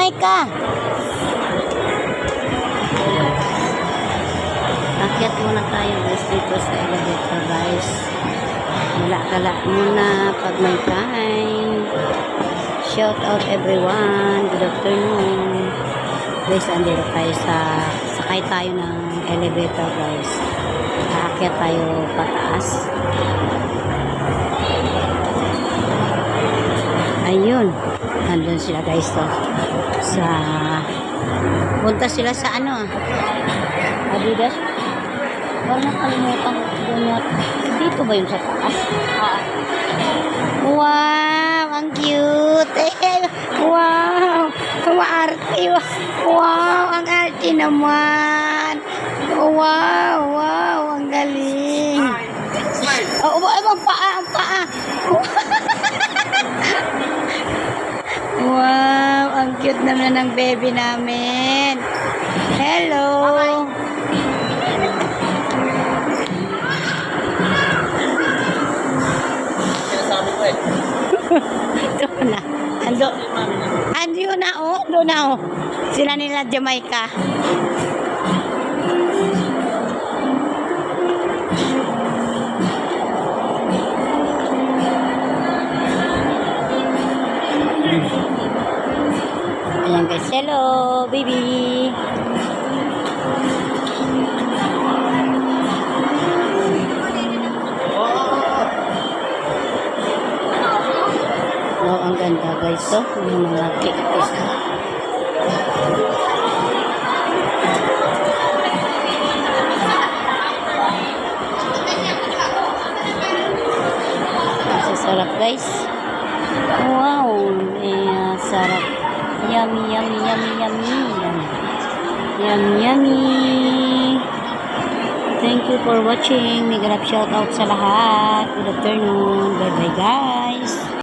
Jamaica. Akyat muna tayo guys dito sa elevator guys. Gala-gala muna pag may time. Shout out everyone. Good afternoon. Guys, andito tayo sakay tayo ng elevator guys. Aakyat tayo pataas. Ayun. Nandun sila guys to. Punta sila sa ano? Adidas. Parang nakalimutan ko doon. Dito ba yung sa taas? Wow! Ang cute! Wow! Maarte! Wow! Ang arte naman! Wow! Wow! Ang galing! Oh, ang paa! Ang paa! Wow! Ang cute naman ng baby namin! Hello! Doon na. Ando na oh. Doon na oh. Sila nila Jamaica. Ayan guys. Hello, baby. Oh, ang ganda guys. So, yung mga cactus. Sarap guys. Wow, sarap. Yummy, yummy, yummy, yummy. Yummy, yummy. Thank you for watching. May ganap shout out sa lahat. Good afternoon. Bye bye guys.